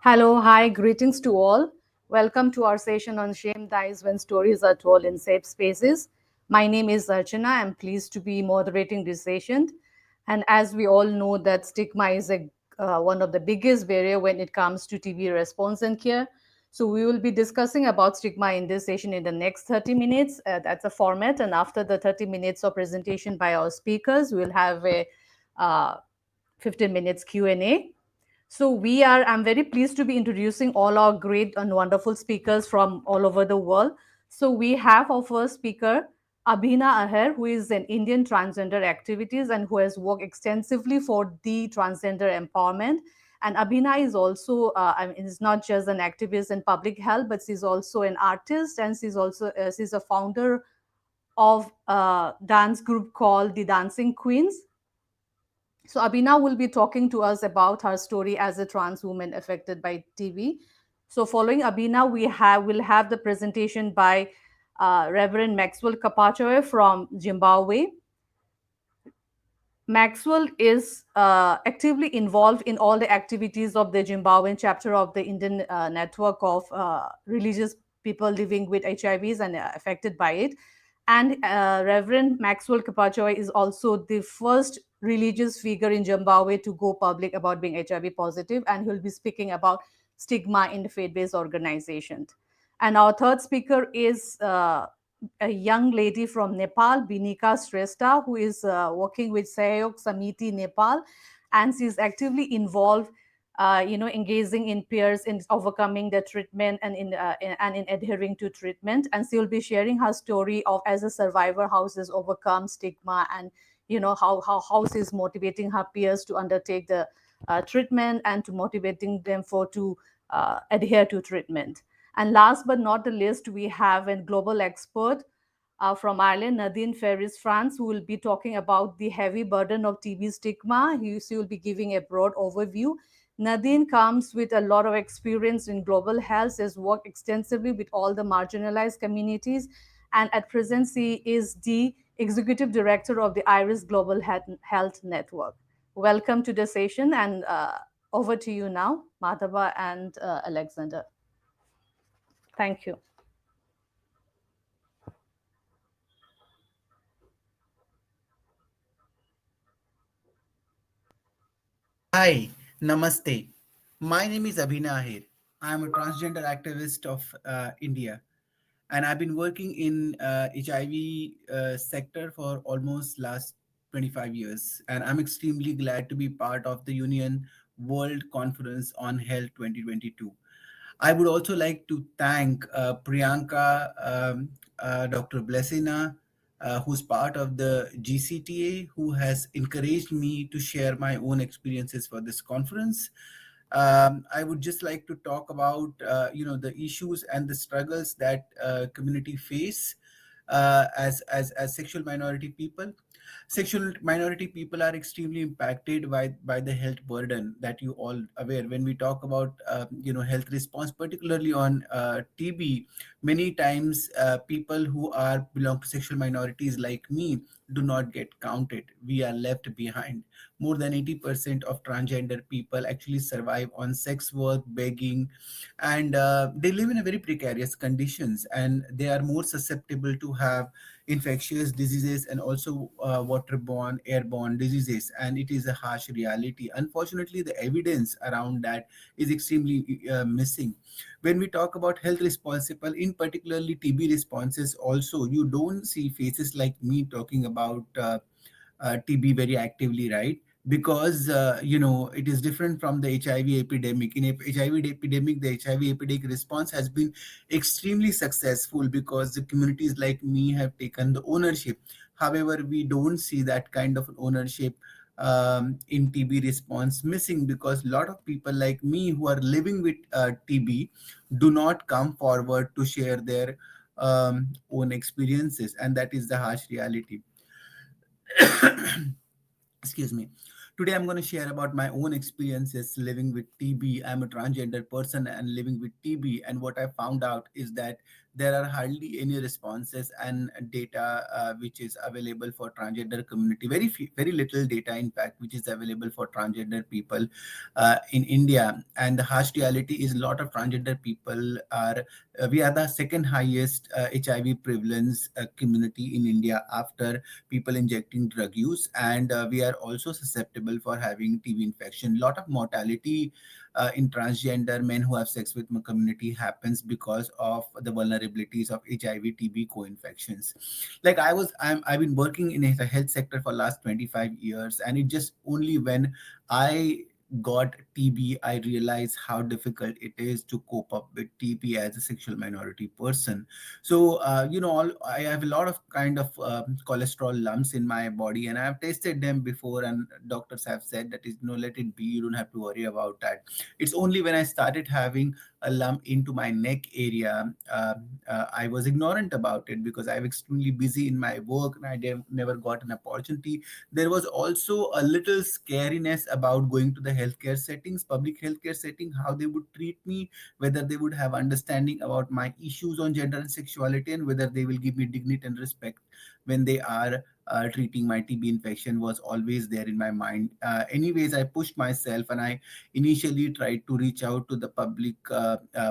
Hello, hi, greetings to all. Welcome to our session on Shame Dies When Stories Are Told in Safe Spaces. My name is Archana. I'm pleased to be moderating this session. And as we all know, that stigma is one of the biggest barrier when it comes to TB response and care. So we will be discussing about stigma in this session in the next 30 minutes. That's a format. And after the 30 minutes of presentation by our speakers, we'll have a uh, 15 minutes Q&A. I'm very pleased to be introducing all our great and wonderful speakers from all over the world. So we have our first speaker, Abhina Aher, who is an Indian transgender activist and who has worked extensively for the transgender empowerment. And Abhina is also, is not just an activist in public health, but she's also an artist, and she's a founder of a dance group called the Dancing Queens. So Abhina will be talking to us about her story as a trans woman affected by TB. So following Abhina, will have the presentation by Reverend Maxwell Kapachoe from Zimbabwe. Maxwell is actively involved in all the activities of the Zimbabwean chapter of the Indian network of religious people living with HIVs and affected by it. And Reverend Maxwell Kapachoy is also the first religious figure in Zimbabwe to go public about being HIV positive, and he'll be speaking about stigma in the faith-based organization. And our third speaker is a young lady from Nepal, Binika Shrestha, who is working with Sahyog Samiti Nepal, and she's actively involved, engaging in peers in overcoming the treatment and in adhering to treatment. And she will be sharing her story of as a survivor how she's overcome stigma and how she's motivating her peers to undertake the treatment and to motivating them to adhere to treatment. And last but not the least, we have a global expert from Ireland, Nadine Ferris France, who will be talking about the heavy burden of TB stigma. She will be giving a broad overview. Nadine comes with a lot of experience in global health, has worked extensively with all the marginalized communities, and at present, she is the executive director of the Iris Global Health Network. Welcome to the session, and over to you now, Madhava and Alexander. Thank you. Hi, namaste. My name is Abhina Ahir. I am a transgender activist of India, and I've been working in HIV sector for almost last 25 years. And I'm extremely glad to be part of the Union World Conference on Health 2022. I would also like to thank Priyanka, Dr. Blessina, who's part of the GCTA, who has encouraged me to share my own experiences for this conference. I would just like to talk about, the issues and the struggles that community face as sexual minority people. Sexual minority people are extremely impacted by the health burden that you all aware. When we talk about health response, particularly on TB, many times people who are belong to sexual minorities like me do not get counted. We are left behind. More than 80% of transgender people actually survive on sex work, begging, and they live in a very precarious conditions, and they are more susceptible to have infectious diseases and also waterborne, airborne diseases. And it is a harsh reality. Unfortunately, the evidence around that is extremely missing. When we talk about health responsible, in particularly TB responses, also you don't see faces like me talking about TB very actively, right? Because it is different from the HIV epidemic. In HIV epidemic, the HIV epidemic response has been extremely successful because the communities like me have taken the ownership. However, we don't see that kind of ownership in TB response missing, because a lot of people like me who are living with TB do not come forward to share their own experiences, and that is the harsh reality. Excuse me. Today I'm going to share about my own experiences living with TB. I'm a transgender person and living with TB, and what I found out is that there are hardly any responses and data which is available for transgender community. Very little data, in fact, which is available for transgender people in India. And the harsh reality is a lot of transgender people are we are the second highest HIV prevalence community in India after people injecting drug use, and we are also susceptible for having TB infection. A lot of mortality in transgender men who have sex with my community happens because of the vulnerabilities of HIV TB co-infections. Like I've been working in the health sector for last 25 years, and it just only when I got TB, I realized how difficult it is to cope up with TB as a sexual minority person. So, I have a lot of kind of cholesterol lumps in my body, and I have tested them before, and doctors have said that is no, let it be. You don't have to worry about that. It's only when I started having a lump into my neck area, I was ignorant about it because I was extremely busy in my work and never got an opportunity. There was also a little scariness about going to the healthcare settings, public healthcare setting, how they would treat me, whether they would have understanding about my issues on gender and sexuality, and whether they will give me dignity and respect when they are treating my TB infection was always there in my mind. Anyways, I pushed myself, and I initially tried to reach out to the public,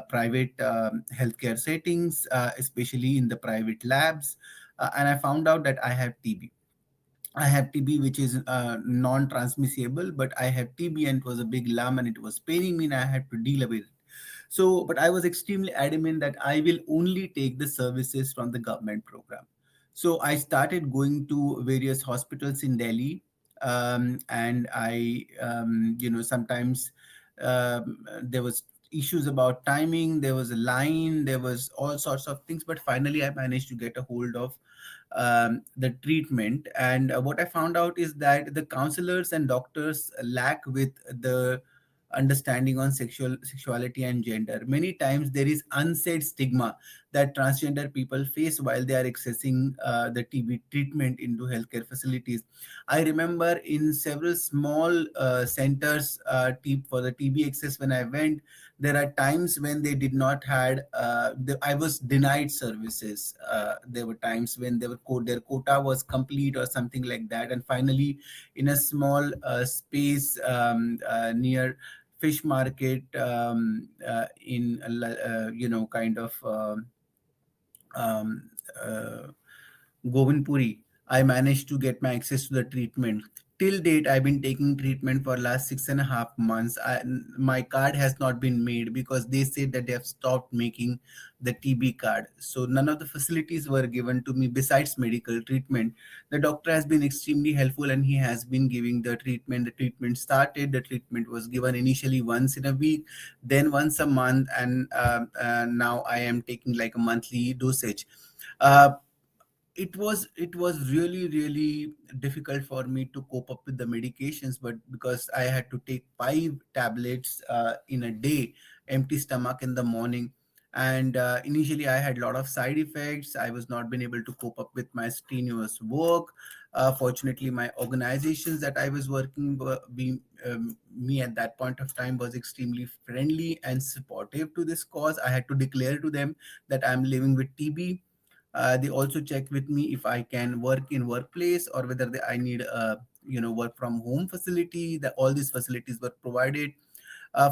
private healthcare settings, especially in the private labs, and I found out that I have TB. I have TB, which is non-transmissible, but I have TB, and it was a big lump, and it was paining me, and I had to deal with it. So, but I was extremely adamant that I will only take the services from the government program. So I started going to various hospitals in Delhi, and sometimes there was issues about timing. There was a line. There was all sorts of things. But finally, I managed to get a hold of the treatment. And what I found out is that the counselors and doctors lack with the understanding on sexuality and gender. Many times there is unsaid stigma that transgender people face while they are accessing the TB treatment into healthcare facilities. I remember in several small centers for the TB access when I went, there are times when they did not had I was denied services. There were times when their quota was complete or something like that, and finally in a small space near fish market in kind of um, uh, Govindpuri, I managed to get my access to the treatment. Till date, I've been taking treatment for last 6.5 months. My card has not been made because they said that they have stopped making the TB card. So none of the facilities were given to me besides medical treatment. The doctor has been extremely helpful, and he has been giving the treatment. The treatment started. The treatment was given initially once in a week, then once a month, and now I am taking like a monthly dosage. Uh, it was really difficult for me to cope up with the medications, but because I had to take 5 tablets in a day, empty stomach in the morning, and initially I had a lot of side effects. I was not been able to cope up with my strenuous work. Fortunately, my organizations that I was working me at that point of time was extremely friendly and supportive to this cause. I had to declare to them that I'm living with TB. They also check with me if I can work in workplace or whether I need a work from home facility. That all these facilities were provided.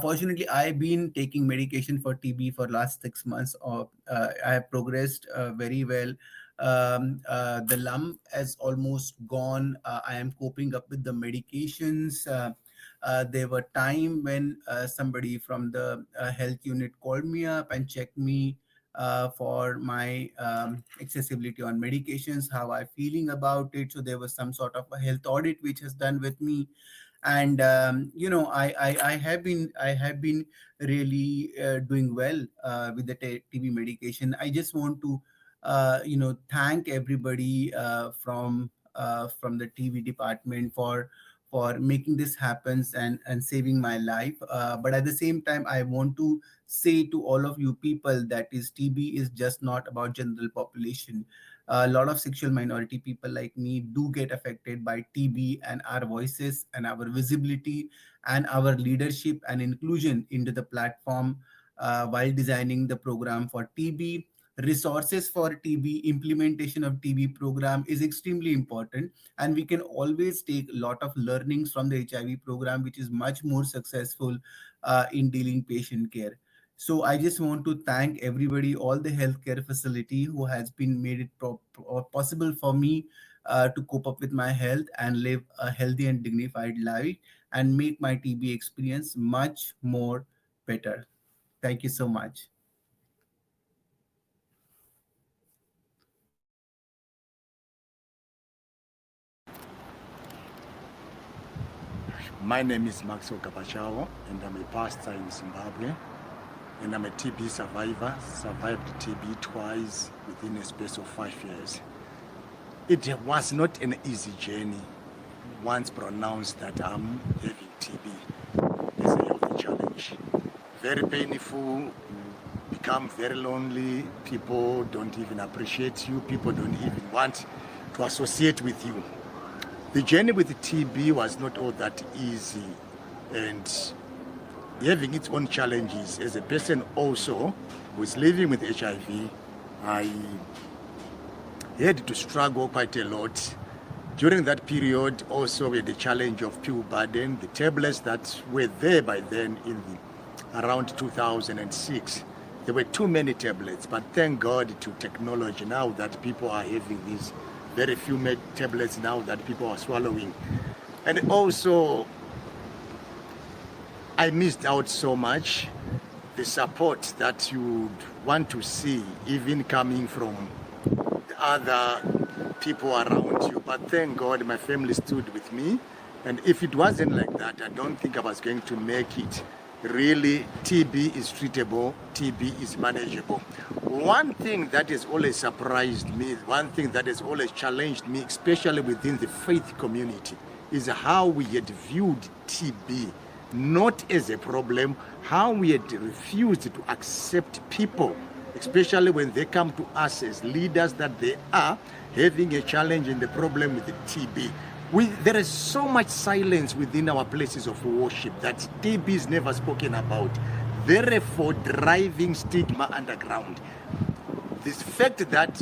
Fortunately, I've been taking medication for TB for last 6 months. I have progressed very well. The lump has almost gone. I am coping up with the medications. There were time when somebody from the health unit called me up and checked me for my accessibility on medications, how I'm feeling about it. So there was some sort of a health audit which has done with me, and I have been really doing well with the TB medication. I just want to thank everybody from the TV department for making this happen and saving my life. But at the same time, I want to say to all of you people that is TB is just not about general population. A lot of sexual minority people like me do get affected by TB, and our voices and our visibility and our leadership and inclusion into the platform while designing the program for TB resources for TB, implementation of TB program is extremely important, and we can always take a lot of learnings from the HIV program, which is much more successful in dealing patient care. So I just want to thank everybody, all the healthcare facility who has been made it possible for me to cope up with my health and live a healthy and dignified life and make my TB experience much more better. Thank you so much. My name is Max Okapachao, and I'm a pastor in Zimbabwe. And I'm a TB survivor, survived TB twice within a space of 5 years. It was not an easy journey once pronounced that I'm having TB as a health challenge. Very painful, you become very lonely, people don't even appreciate you, people don't even want to associate with you. The journey with the TB was not all that easy, and having its own challenges. As a person also who is living with HIV, I had to struggle quite a lot. During that period, also we had the challenge of pill burden, the tablets that were there by then around 2006. There were too many tablets, but thank God to technology now that people are having these very few tablets now that people are swallowing. And also, I missed out so much the support that you want to see, even coming from the other people around you. But thank God my family stood with me. And if it wasn't like that, I don't think I was going to make it. Really, TB is treatable, TB is manageable. One thing that has always surprised me, one thing that has always challenged me, especially within the faith community, is how we had viewed TB not as a problem, how we had refused to accept people, especially when they come to us as leaders, that they are having a challenge and a problem with the TB. There is so much silence within our places of worship that TB is never spoken about, therefore driving stigma underground. This fact that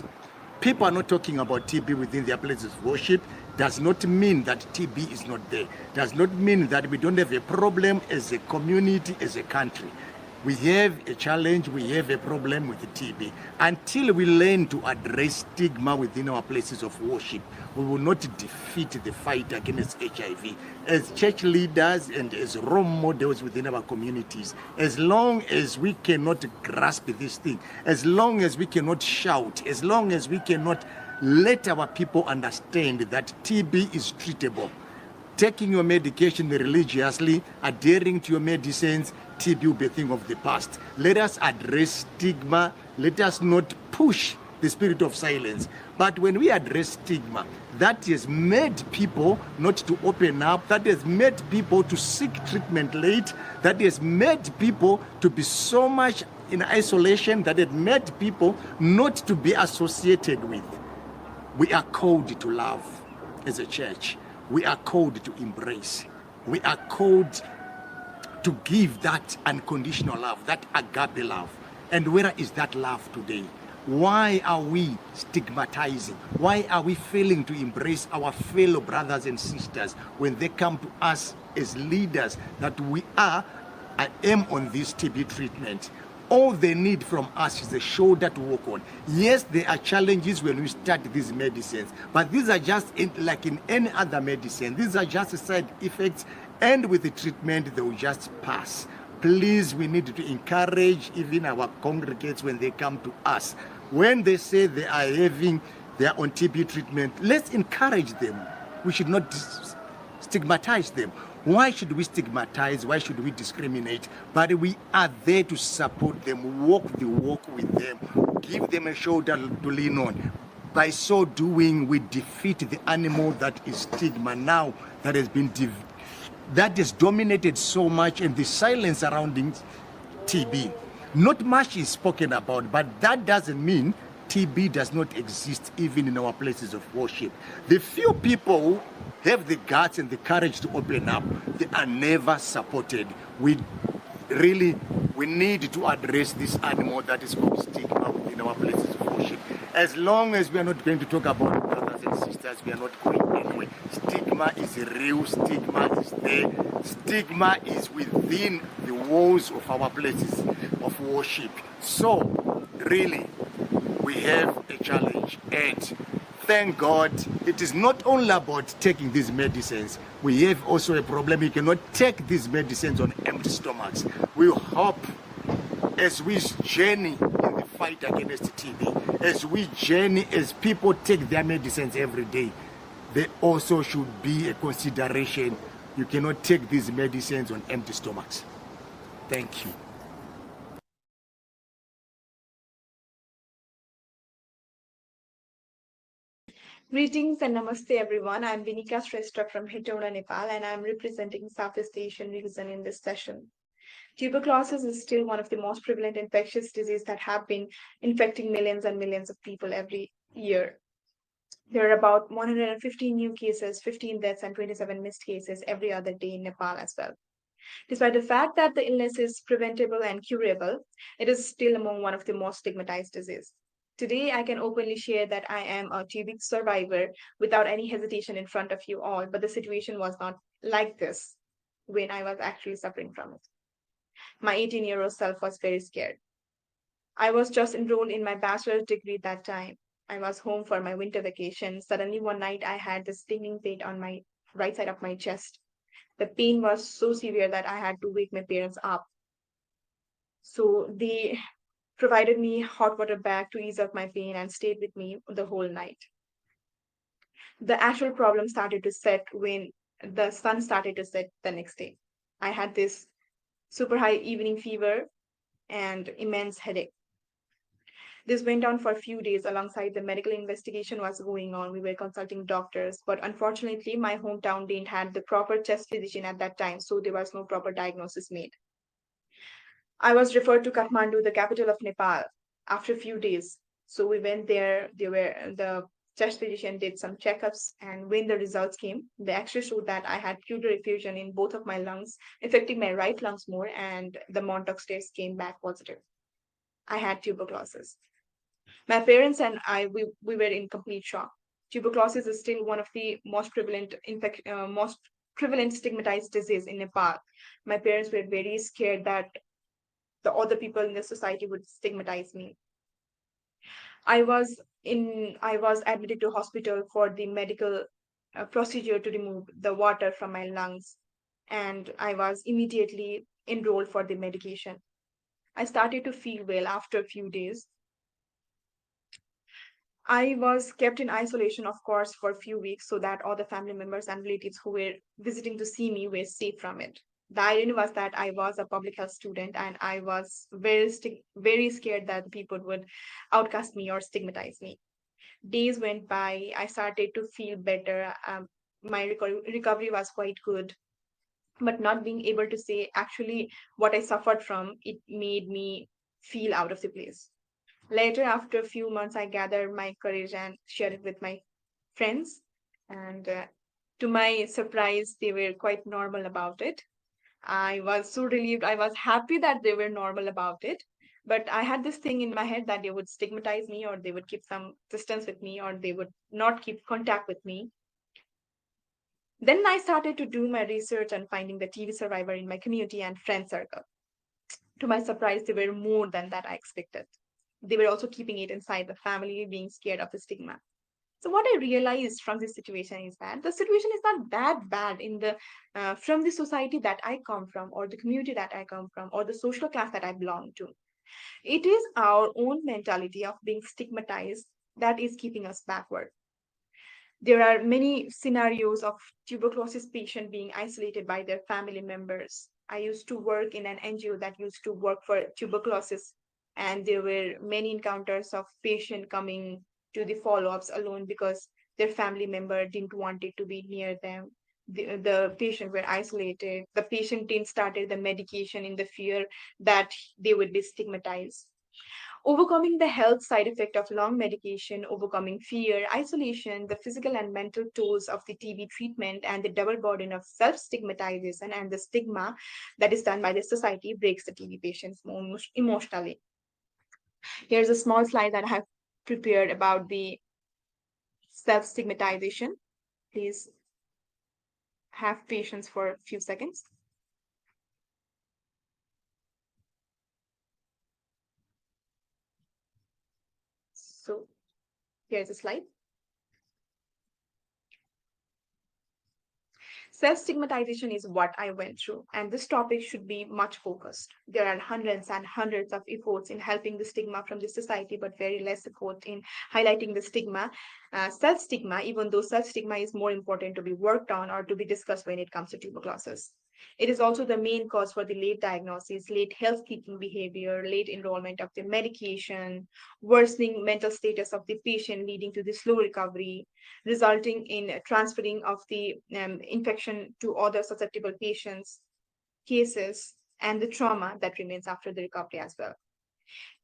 people are not talking about TB within their places of worship does not mean that TB is not there. Does not mean that we don't have a problem as a community, as a country. We have a challenge, we have a problem with the TB. Until we learn to address stigma within our places of worship, we will not defeat the fight against HIV. As church leaders and as role models within our communities, as long as we cannot grasp this thing, as long as we cannot shout, as long as we cannot let our people understand that TB is treatable, taking your medication religiously, adhering to your medicines, TB will be a thing of the past. Let us address stigma. Let us not push the spirit of silence. But when we address stigma, that has made people not to open up, that has made people to seek treatment late, that has made people to be so much in isolation, that has made people not to be associated with. We are called to love as a church. We are called to embrace. We are called to give that unconditional love, that agape love. And where is that love today? Why are we stigmatizing? Why are we failing to embrace our fellow brothers and sisters when they come to us as leaders that I am on this TB treatment? All they need from us is a shoulder to walk on. Yes, there are challenges when we start these medicines, but these are just like in any other medicine. These are just side effects, and with the treatment, they will just pass. Please, we need to encourage even our congregates when they come to us. When they say they are on TB treatment, let's encourage them. We should not stigmatize them. Why should we stigmatize? Why should we discriminate? But we are there to support them, walk the walk with them, give them a shoulder to lean on. By so doing, we defeat the animal that is stigma now, that has dominated so much, and the silence surrounding TB. Not much is spoken about, but that doesn't mean TB does not exist even in our places of worship. The few people who have the guts and the courage to open up, they are never supported. We need to address this animal that is called stigma within our places worship. As long as we are not going to talk about brothers and sisters, we are not going anywhere. Stigma is real, stigma is there, stigma is within the walls of our places of worship. So, really, we have a challenge, and thank God it is not only about taking these medicines. We have also a problem. You cannot take these medicines on empty stomachs. We hope as we journey in the fight against TB, as we journey, as people take their medicines every day, there also should be a consideration. You cannot take these medicines on empty stomachs. Thank you. Greetings and namaste everyone. I'm Vinika Shrestha from Hetauda, Nepal, and I'm representing Southeast Asian region in this session. Tuberculosis is still one of the most prevalent infectious diseases that have been infecting millions and millions of people every year. There are about 115 new cases, 15 deaths, and 27 missed cases every other day in Nepal as well. Despite the fact that the illness is preventable and curable, it is still among one of the most stigmatized diseases. Today, I can openly share that I am a TB survivor without any hesitation in front of you all, but the situation was not like this when I was actually suffering from it. My 18-year-old self was very scared. I was just enrolled in my bachelor's degree that time. I was home for my winter vacation. Suddenly, one night, I had this stinging pain on my right side of my chest. The pain was so severe that I had to wake my parents up. So they provided me hot water bag to ease up my pain and stayed with me the whole night. The actual problem started to set when the sun started to set the next day. I had this super high evening fever and immense headache. This went on for a few days alongside the medical investigation was going on. We were consulting doctors, but unfortunately, my hometown didn't have the proper chest physician at that time, so there was no proper diagnosis made. I was referred to Kathmandu, the capital of Nepal, after a few days. So we went there. The chest physician did some checkups, and when the results came, they actually showed that I had pleural effusion in both of my lungs, affecting my right lungs more, and the Montauk test came back positive. I had tuberculosis. My parents and we were in complete shock. Tuberculosis is still one of the most prevalent stigmatized disease in Nepal. My parents were very scared that the other people in the society would stigmatize me. I was admitted to hospital for the medical procedure to remove the water from my lungs, and I was immediately enrolled for the medication. I started to feel well after a few days. I was kept in isolation, of course, for a few weeks so that all the family members and relatives who were visiting to see me were safe from it. The irony was that I was a public health student and I was very scared that people would outcast me or stigmatize me. Days went by, I started to feel better. My recovery was quite good, but not being able to say actually what I suffered from, it made me feel out of the place. Later, after a few months, I gathered my courage and shared it with my friends. And to my surprise, they were quite normal about it. I was so relieved. I was happy that they were normal about it. But I had this thing in my head that they would stigmatize me or they would keep some distance with me or they would not keep contact with me. Then I started to do my research and finding the TV survivor in my community and friend circle. To my surprise, they were more than that I expected. They were also keeping it inside the family, being scared of the stigma. So what I realized from this situation is that the situation is not that bad in the from the society that I come from, or the community that I come from, or the social class that I belong to. It is our own mentality of being stigmatized that is keeping us backward. There are many scenarios of tuberculosis patient being isolated by their family members. I used to work in an NGO that used to work for tuberculosis, and there were many encounters of patient coming to the follow-ups alone because their family member didn't want it to be near them. The patient were isolated. The patient didn't started the medication in the fear that they would be stigmatized. Overcoming the health side effect of long medication, overcoming fear, isolation, the physical and mental tolls of the TB treatment, and the double burden of self stigmatization and the stigma that is done by the society breaks the TB patients more emotionally. Here's a small slide that I have prepared about the self-stigmatization. Please have patience for a few seconds. So here's a slide. Self stigmatization is what I went through, and this topic should be much focused. There are hundreds and hundreds of efforts in helping the stigma from the society, but very less effort in highlighting the stigma, self stigma, even though self stigma is more important to be worked on or to be discussed when it comes to tuberculosis. It is also the main cause for the late diagnosis, late health seeking behavior, late enrollment of the medication, worsening mental status of the patient, leading to the slow recovery, resulting in transferring of the infection to other susceptible patients, cases, and the trauma that remains after the recovery as well.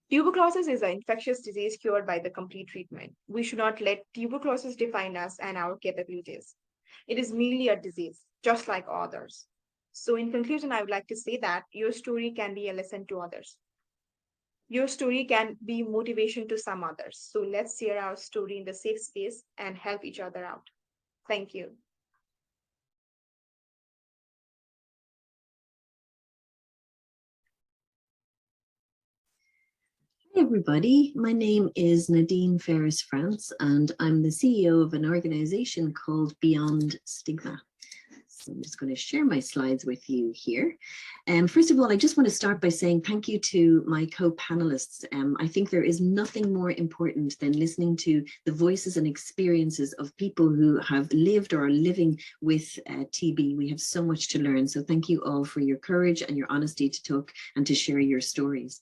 Tuberculosis is an infectious disease cured by the complete treatment. We should not let tuberculosis define us and our capabilities. It is merely a disease, just like others. So, in conclusion, I would like to say that your story can be a lesson to others. Your story can be motivation to some others. So, let's share our story in the safe space and help each other out. Thank you. Hi, everybody. My name is Nadine Ferris France, and I'm the CEO of an organization called Beyond Stigma. So I'm just going to share my slides with you here. First of all, I just want to start by saying thank you to my co-panelists. I think there is nothing more important than listening to the voices and experiences of people who have lived or are living with TB. We have so much to learn. So thank you all for your courage and your honesty to talk and to share your stories.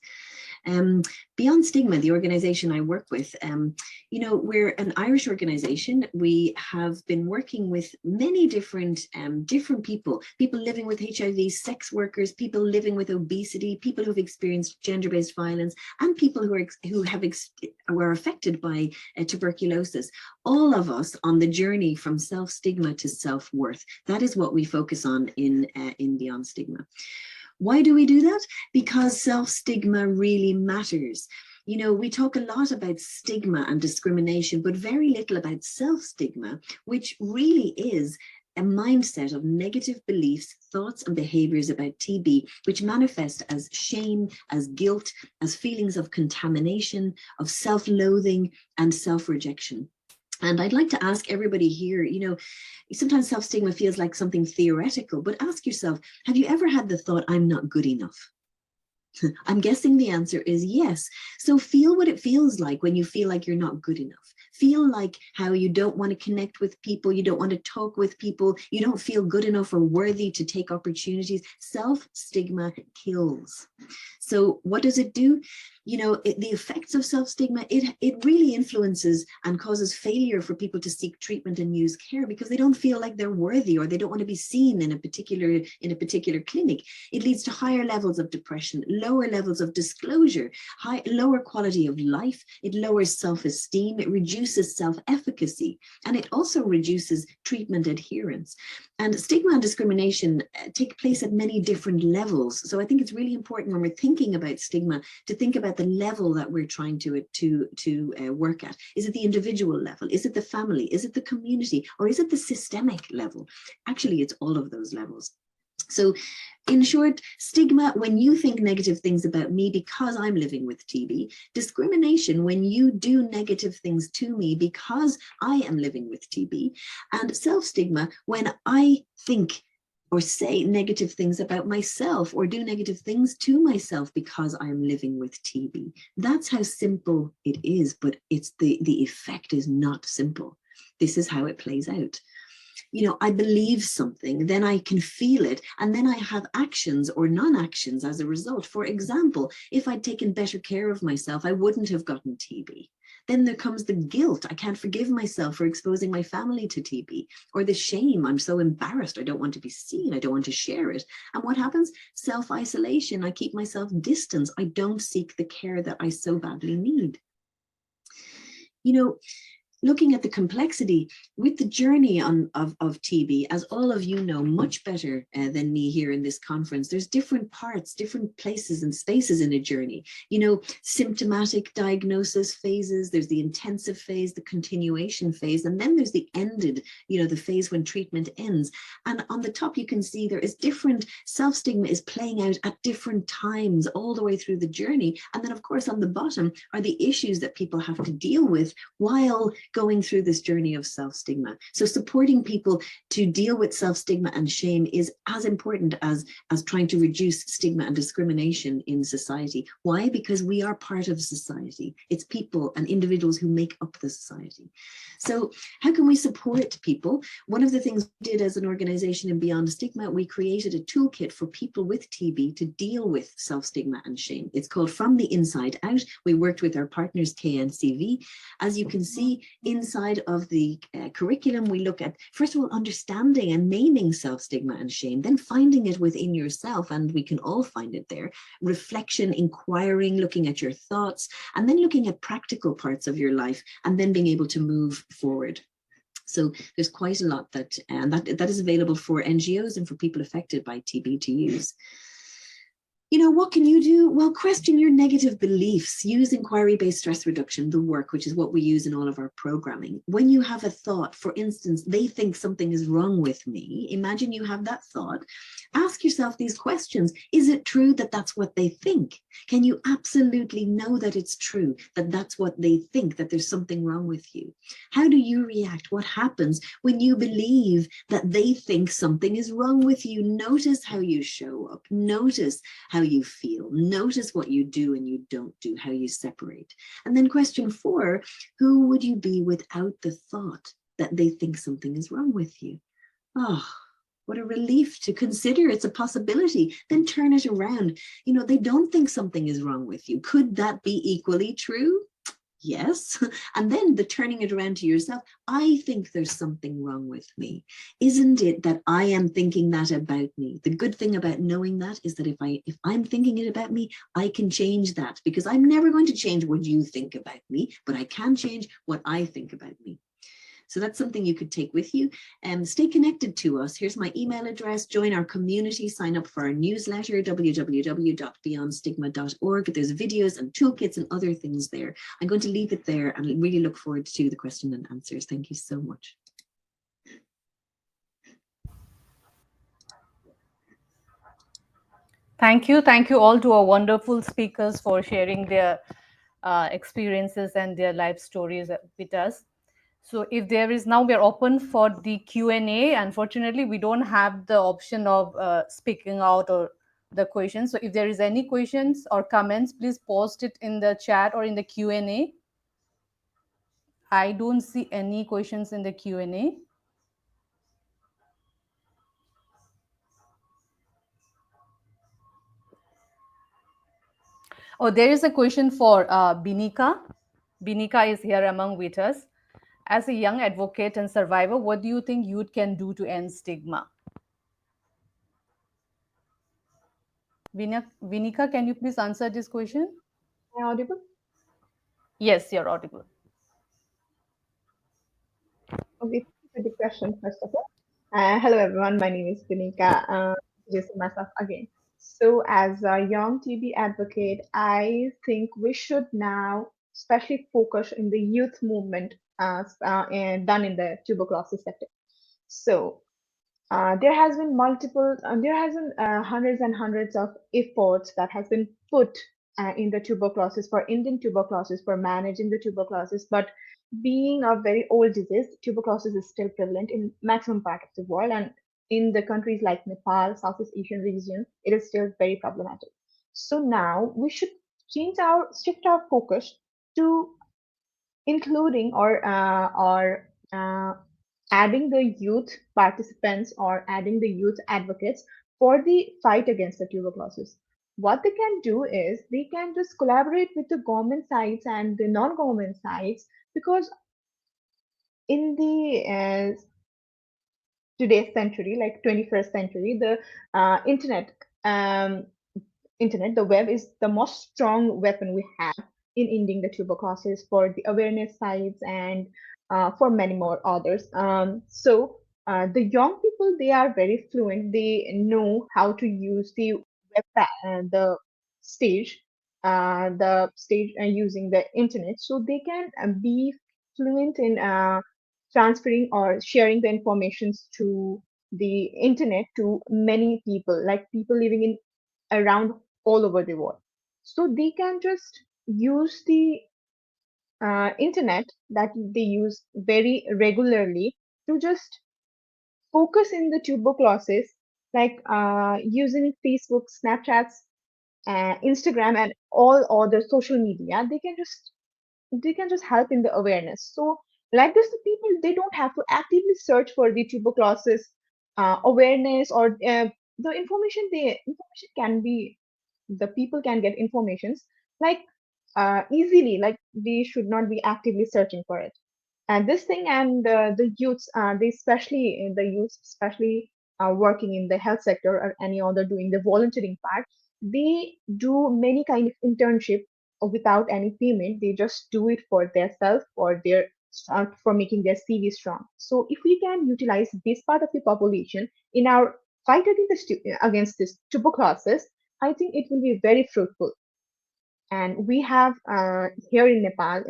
Beyond Stigma, the organization I work with, we're an Irish organization. We have been working with many different people living with HIV, sex workers, people living with obesity, people who've experienced gender-based violence, and people who were affected by tuberculosis. All of us on the journey from self-stigma to self-worth. That is what we focus on in Beyond Stigma. Why do we do that? Because self-stigma really matters. You know, we talk a lot about stigma and discrimination, but very little about self-stigma, which really is a mindset of negative beliefs, thoughts, and behaviors about TB, which manifest as shame, as guilt, as feelings of contamination, of self-loathing, and self-rejection. And I'd like to ask everybody here, sometimes self-stigma feels like something theoretical, but ask yourself, have you ever had the thought, I'm not good enough? I'm guessing the answer is yes. So feel what it feels like when you feel like you're not good enough. Feel like how you don't want to connect with people, you don't want to talk with people, you don't feel good enough or worthy to take opportunities. Self-stigma kills. So what does it do? The effects of self-stigma, it really influences and causes failure for people to seek treatment and use care because they don't feel like they're worthy or they don't want to be seen in a particular clinic. It leads to higher levels of depression, lower levels of disclosure, lower quality of life. It lowers self-esteem. It reduces self-efficacy, and it also reduces treatment adherence. And stigma and discrimination take place at many different levels. So I think it's really important when we're thinking about stigma to think about the level that we're trying to work at. Is it the individual level? Is it the family? Is it the community? Or is it the systemic level? Actually, it's all of those levels. So in short, stigma, when you think negative things about me because I'm living with TB, discrimination, when you do negative things to me because I am living with TB, and self-stigma, when I think or say negative things about myself or do negative things to myself because I'm living with TB. That's how simple it is, but it's the effect is not simple. This is how it plays out. I believe something, then I can feel it, and then I have actions or non-actions as a result. For example, if I'd taken better care of myself, I wouldn't have gotten TB. Then there comes the guilt. I can't forgive myself for exposing my family to TB, or the shame. I'm so embarrassed. I don't want to be seen. I don't want to share it. And what happens? Self-isolation. I keep myself distant. I don't seek the care that I so badly need. looking at the complexity with the journey of TB, as all of you know much better than me here in this conference, there's different parts, different places and spaces in a journey. You know, symptomatic diagnosis phases, there's the intensive phase, the continuation phase, and then there's the ended, you know, the phase when treatment ends. And on the top, you can see there is different self-stigma is playing out at different times all the way through the journey. And then, of course, on the bottom are the issues that people have to deal with while going through this journey of self-stigma. So supporting people to deal with self-stigma and shame is as important as trying to reduce stigma and discrimination in society. Why? Because we are part of society. It's people and individuals who make up the society. So how can we support people? One of the things we did as an organization in Beyond Stigma, we created a toolkit for people with TB to deal with self-stigma and shame. It's called From the Inside Out. We worked with our partners KNCV. As you can see, inside of the curriculum, we look at, first of all, understanding and naming self-stigma and shame, then finding it within yourself, and we can all find it there. Reflection, inquiring, looking at your thoughts, and then looking at practical parts of your life, and then being able to move forward. So there's quite a lot that is available for NGOs and for people affected by TB to use. You know, what can you do? Well, question your negative beliefs. Use inquiry-based stress reduction, the work, which is what we use in all of our programming. When you have a thought, for instance, they think something is wrong with me. Imagine you have that thought. Ask yourself these questions. Is it true that that's what they think? Can you absolutely know that it's true, that that's what they think, that there's something wrong with you? How do you react? What happens when you believe that they think something is wrong with you? Notice how you show up. Notice how you feel. Notice what you do and you don't do, how you separate. And then question 4, who would you be without the thought that they think something is wrong with you? Oh, what a relief to consider it's a possibility. Then turn it around. You know, they don't think something is wrong with you. Could that be equally true? Yes. And then the turning it around to yourself, I think there's something wrong with me. Isn't it that I am thinking that about me? The good thing about knowing that is that if I'm thinking it about me, I can change that, because I'm never going to change what you think about me, but I can change what I think about me. So that's something you could take with you. Stay connected to us. Here's my email address. Join our community. Sign up for our newsletter, www.beyondstigma.org. There's videos and toolkits and other things there. I'm going to leave it there and really look forward to the question and answers. Thank you so much. Thank you. Thank you all to our wonderful speakers for sharing their experiences and their life stories with us. So if there is, now we are open for the Q&A. Unfortunately, we don't have the option of speaking out or the questions. So if there is any questions or comments, please post it in the chat or in the Q&A. I don't see any questions in the Q&A. Oh, there is a question for Binika. Binika is here among with us. As a young advocate and survivor, what do you think youth can do to end stigma? Vinika, can you please answer this question? Am I audible? Yes, you're audible. Okay, thank you for the question, first of all. Hello, everyone. My name is Binika. Introducing myself again. So, as a young TB advocate, I think we should now especially focus in the youth movement and done in the tuberculosis sector. So, there has been hundreds and hundreds of efforts that has been put in the tuberculosis for Indian tuberculosis for managing the tuberculosis, but being a very old disease, tuberculosis is still prevalent in maximum part of the world, and in the countries like Nepal, Southeast Asian region, it is still very problematic. So now we should shift our focus to including or adding the youth participants or adding the youth advocates for the fight against the tuberculosis. What they can do is they can just collaborate with the government sites and the non-government sites, because in the today's century, like 21st century, the internet um, the web is the most strong weapon we have in ending the tuberculosis for the awareness sites and for many more others. The young people, they are very fluent. They know how to use the stage, using the internet, so they can be fluent in transferring or sharing the informations to the internet to many people, like people living in around all over the world. So they can just use the internet that they use very regularly to just focus in the tuberculosis, like using Facebook, Snapchats, Instagram, and all other social media. They can just help in the awareness. So, like this, the people, they don't have to actively search for the tuberculosis awareness, or the information can be, the people can get informations like easily, like they should not be actively searching for it. And this thing, and the youths, the youths especially working in the health sector or any other doing the volunteering part, they do many kind of internship without any payment. They just do it for their self, for making their CV strong. So if we can utilize this part of the population in our fight against this tuberculosis, I think it will be very fruitful. And we have here in Nepal,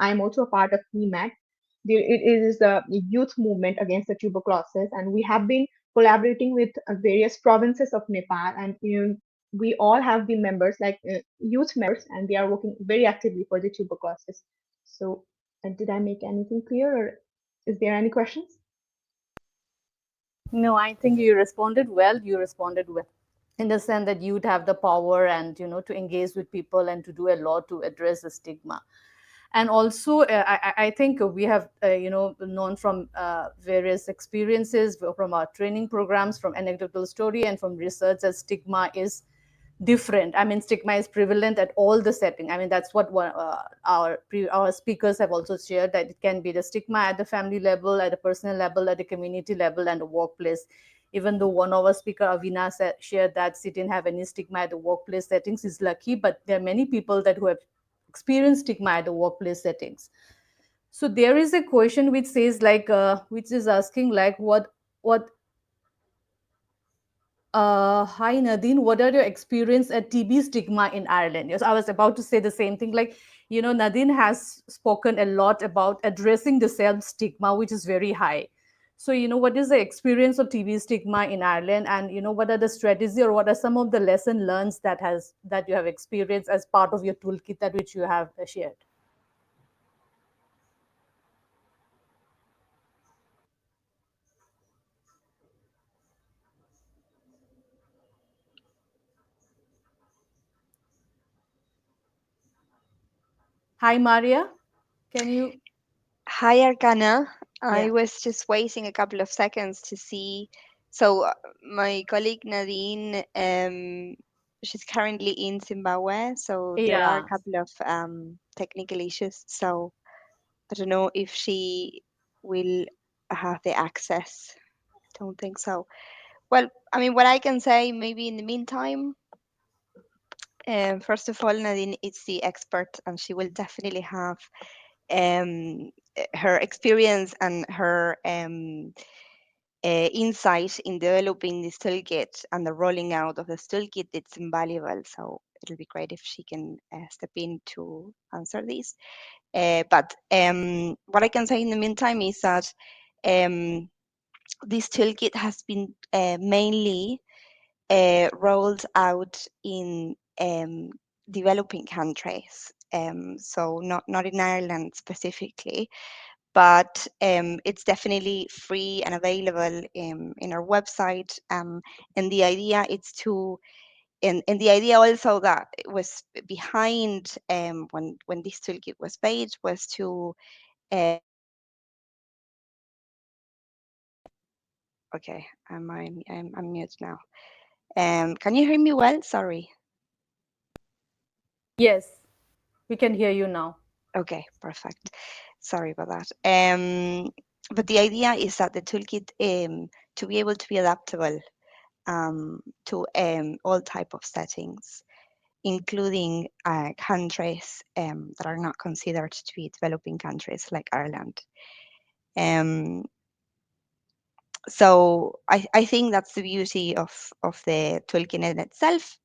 I'm also a part of EMAC. It is the youth movement against the tuberculosis, and we have been collaborating with various provinces of Nepal, and we all have been members, like youth members, and they are working very actively for the tuberculosis. So, did I make anything clear, or is there any questions? No, I think you responded well. You responded well in the sense that you'd have the power and to engage with people and to do a lot to address the stigma. And also, I think we have known from various experiences from our training programs, from anecdotal story, and from research that stigma is different. I mean, stigma is prevalent at all the setting. I mean, that's what our speakers have also shared, that it can be the stigma at the family level, at the personal level, at the community level, and the workplace. Even though one of our speaker, Avina, shared that she didn't have any stigma at the workplace settings, is lucky, but there are many people that who have experienced stigma at the workplace settings. So there is a question which says like, which is asking like, what hi Nadine, what are your experience at TB stigma in Ireland? Yes, I was about to say the same thing. Like, Nadine has spoken a lot about addressing the self stigma, which is very high. So, what is the experience of TB stigma in Ireland, and what are the strategy, or what are some of the lesson learned that you have experienced as part of your toolkit that which you have shared? Hi Maria, can you? Hi, Arcana. I Yeah, was just waiting a couple of seconds to see. So, my colleague Nadine, she's currently in Zimbabwe, so there are a yeah. couple of technical issues. So, I don't know if she will have the access. Don't think so. Well, I mean, what I can say maybe in the meantime, first of all, Nadine is the expert, and she will definitely have her experience and her insight in developing this toolkit and the rolling out of this toolkit. It's invaluable. So it'll be great if she can step in to answer this. But what I can say in the meantime is that um, this toolkit has been mainly rolled out in developing countries. So not in Ireland specifically, but it's definitely free and available in our website. And the idea is to and the idea also that it was behind when this toolkit was made was to uh, okay, I'm mute now. Can you hear me well? Sorry. Yes, we can hear you now. Okay, perfect. Sorry about that. But the idea is that the toolkit to be able to be adaptable to all type of settings. including countries that are not considered to be developing countries like Ireland. Um, so I think that's the beauty of the toolkit in itself.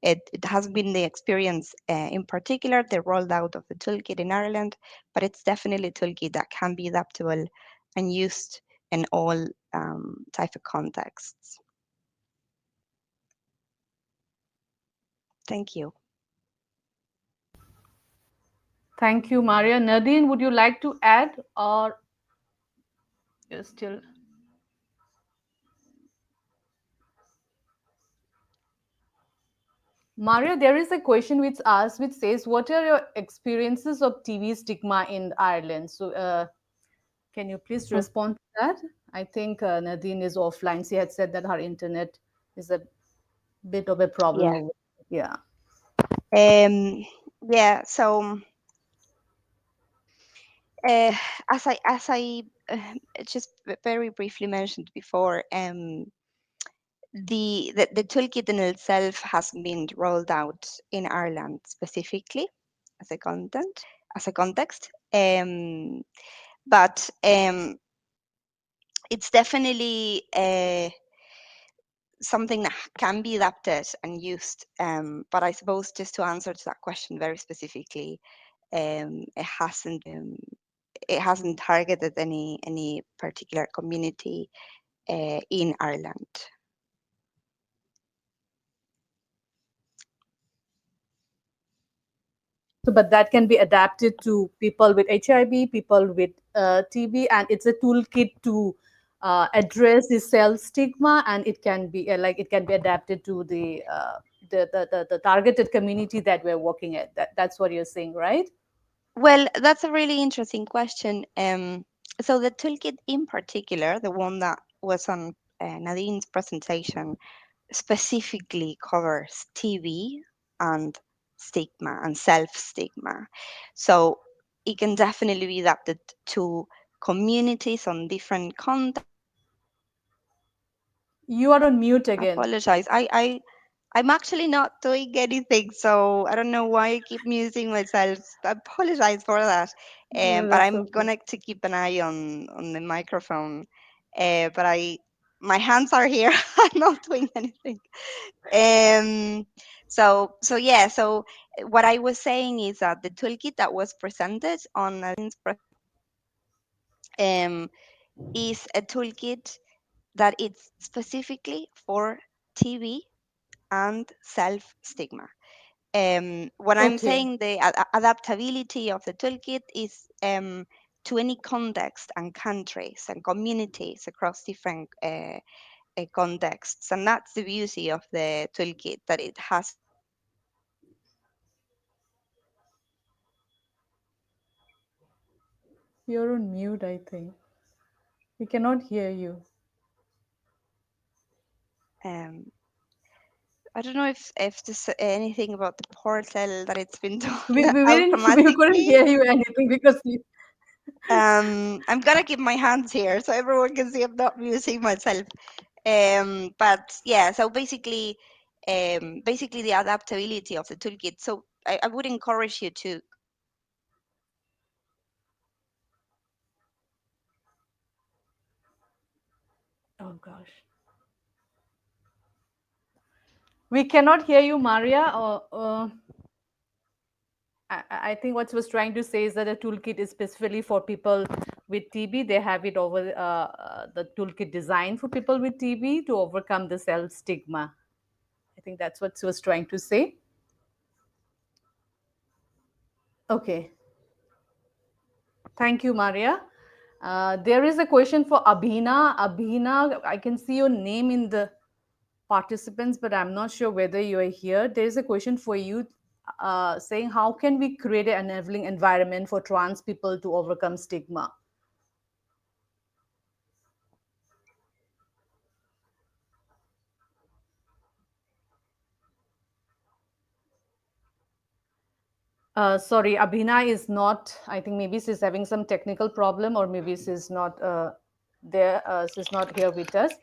It has been the experience, in particular, the rollout of the toolkit in Ireland, but it's definitely a toolkit that can be adaptable and used in all type of contexts. Thank you. Thank you, Maria. Nadine, would you like to add, or you're still? Mario, there is a question which asks, which says, "What are your experiences of TV stigma in Ireland?" So, can you please Mm, respond to that? I think Nadine is offline. She had said that her internet is a bit of a problem yeah. over. Yeah. Um, yeah. Uh, as I just very briefly mentioned before, the toolkit in itself has been rolled out in Ireland specifically as a context. But it's definitely something that can be adapted and used. But I suppose just to answer to that question very specifically, it hasn't targeted any particular community in Ireland. So, but that can be adapted to people with HIV, people with TB, and it's a toolkit to address the self stigma, and it can be like it can be adapted to the targeted community that we're working at. That's what you're saying, right? Well, that's a really interesting question. So the toolkit in particular, the one that was on Nadine's presentation, specifically covers TB and stigma and self-stigma. So it can definitely be adapted to communities on different contexts. You are on mute again. Apologize. I'm actually not doing anything, so I don't know why I keep muting myself. I apologize for that. No, But that's I'm okay. gonna to keep an eye on the microphone. But my hands are here. I'm not doing anything. Um, so yeah. So what I was saying is that the toolkit that was presented on Nadine's um is a toolkit that it's specifically for TB and self stigma. What I'm Okay. saying, the adaptability of the toolkit is to any context and countries and communities across different contexts, and that's the beauty of the toolkit, that it has You're on mute, I think. We cannot hear you. um, I don't know if there's anything about the portal that it's been We, done we, we didn't we couldn't automatically. hear you anything because you, I'm gonna keep my hands here so everyone can see I'm not muting myself. But yeah, so basically the adaptability of the toolkit. So I would encourage you to oh gosh. We cannot hear you, Maria. I think what she was trying to say is that a toolkit is specifically for people with TB. They have it over the toolkit designed for people with TB to overcome the self stigma. I think that's what she was trying to say. Okay. Thank you, Maria. There is a question for Abhina. Abhina, I can see your name in the participants, but I'm not sure whether you are here. There is a question for you saying, how can we create an enabling environment for trans people to overcome stigma? Sorry, Abhina is not, I think maybe she's having some technical problem or maybe she's not there, she's not here with us.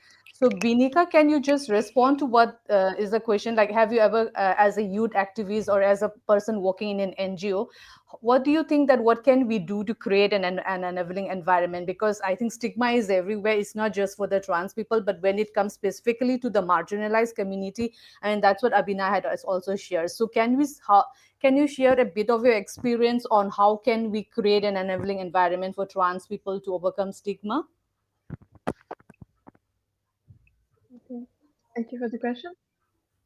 So, Binika, can you just respond to what is the question? Like, have you ever, as a youth activist or as a person working in an NGO, what do you think that what can we do to create an enabling environment? Because I think stigma is everywhere. It's not just for the trans people, but when it comes specifically to the marginalized community, and that's what Abhina had also shared. So, can you share a bit of your experience on how can we create an enabling environment for trans people to overcome stigma? Okay. Thank you for the question.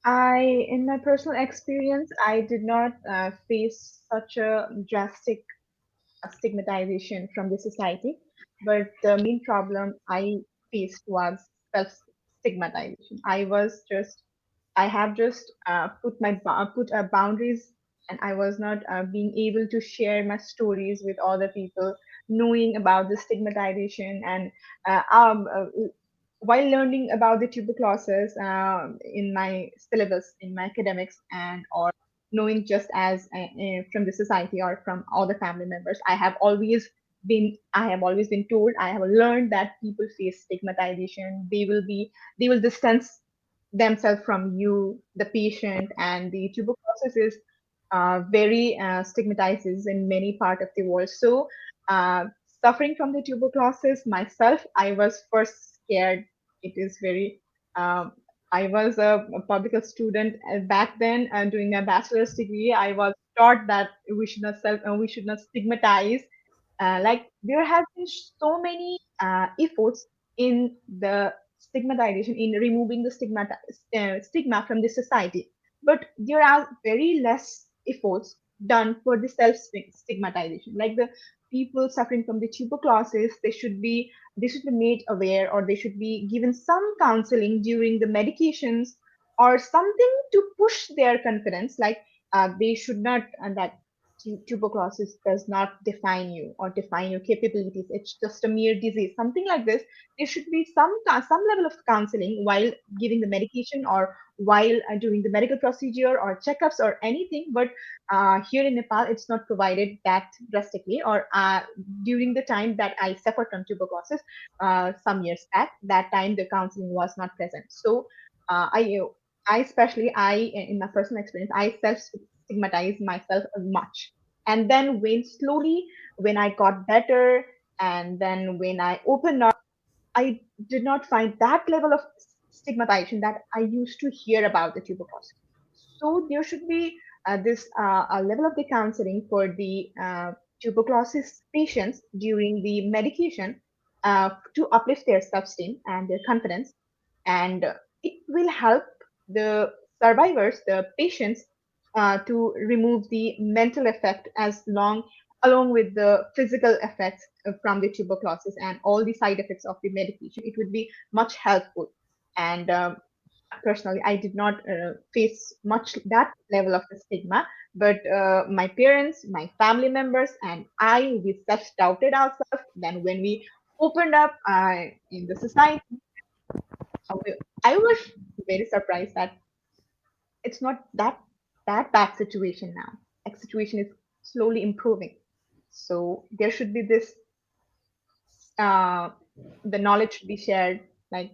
In my personal experience, I did not face such a drastic stigmatization from the society, but the main problem I faced was self stigmatization. I have just put boundaries, and I was not being able to share my stories with other people, knowing about the stigmatization and uh, um, uh, while learning about the tuberculosis in my syllabus, in my academics, and or knowing just as from the society or from all the family members, I have always been told, I have learned that people face stigmatization. They will distance themselves from you, the patient, and the tuberculosis is very stigmatizes in many part of the world. So, uh, suffering from the tuberculosis myself, I was first scared. It is very. Um, I was a public student back then, doing a bachelor's degree. I was taught that we should not stigmatize. Like there have been so many efforts in the stigmatization, in removing the stigma from the society, but there are very less efforts done for the self stigmatization. Like the people suffering from the tuberculosis, they should be made aware, or they should be given some counseling during the medications, or something to push their confidence. Like they should not, and that tuberculosis does not define you or define your capabilities. It's just a mere disease, something like this. There should be some level of counseling while giving the medication, or while doing the medical procedure or checkups or anything. But here in Nepal, it's not provided that drastically. Or during the time that I suffered from tuberculosis, some years back, that time the counseling was not present. So uh, I, I especially in my personal experience, I self stigmatize myself much. And then when I got better, and then when I opened up, I did not find that level of stigmatization that I used to hear about the tuberculosis. So there should be this a level of the counseling for the tuberculosis patients during the medication, to uplift their self-esteem and their confidence, and it will help the survivors, the patients, to remove the mental effect as long along with the physical effects from the tuberculosis and all the side effects of the medication. It would be much helpful. And personally, I did not face much that level of the stigma, but my parents, my family members, and we self doubted ourselves. Then when we opened up in the society, I was very surprised that it's not that bad situation now. Like situation is slowly improving. So there should be this uh, the knowledge should be shared. Like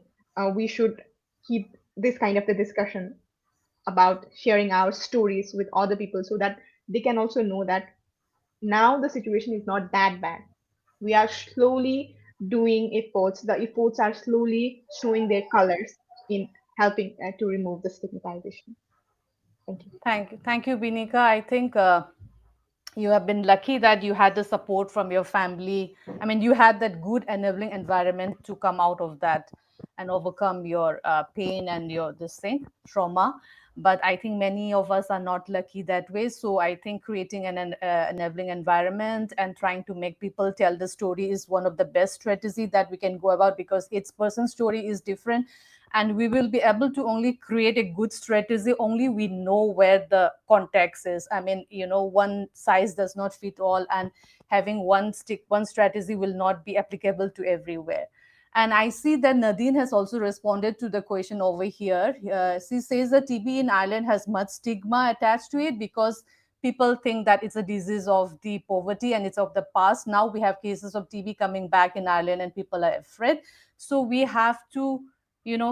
we should keep this kind of the discussion about sharing our stories with other people, so that they can also know that now the situation is not that bad. We are slowly doing efforts. The efforts are slowly showing their colors in helping to remove the stigmatization. Thank you. Thank you, Binika. I think you have been lucky that you had the support from your family. I mean, you had that good enabling environment to come out of that and overcome your pain and your this thing trauma. But I think many of us are not lucky that way. So I think creating an enabling environment and trying to make people tell the story is one of the best strategy that we can go about, because each person's story is different, and we will be able to only create a good strategy only we know where the context is. I mean, one size does not fit all, and having one strategy will not be applicable to everywhere. And I see that Nadine has also responded to the question over here. She says that TB in Ireland has much stigma attached to it because people think that it's a disease of the poverty and it's of the past. Now we have cases of TB coming back in Ireland and people are afraid. So we have to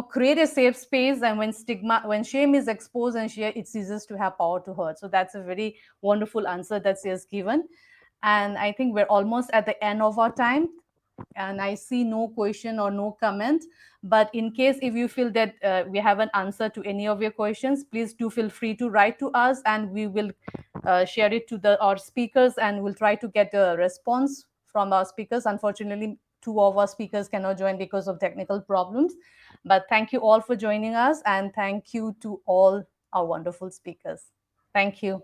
create a safe space, and when shame is exposed and it ceases to have power to hurt. So that's a very wonderful answer that she has given. And I think we're almost at the end of our time, and I see no question or no comment. But in case if you feel that we haven't answered to any of your questions, please do feel free to write to us, and we will share it to our speakers, and we'll try to get a response from our speakers. Unfortunately, two of our speakers cannot join because of technical problems. But thank you all for joining us, and thank you to all our wonderful speakers. Thank you.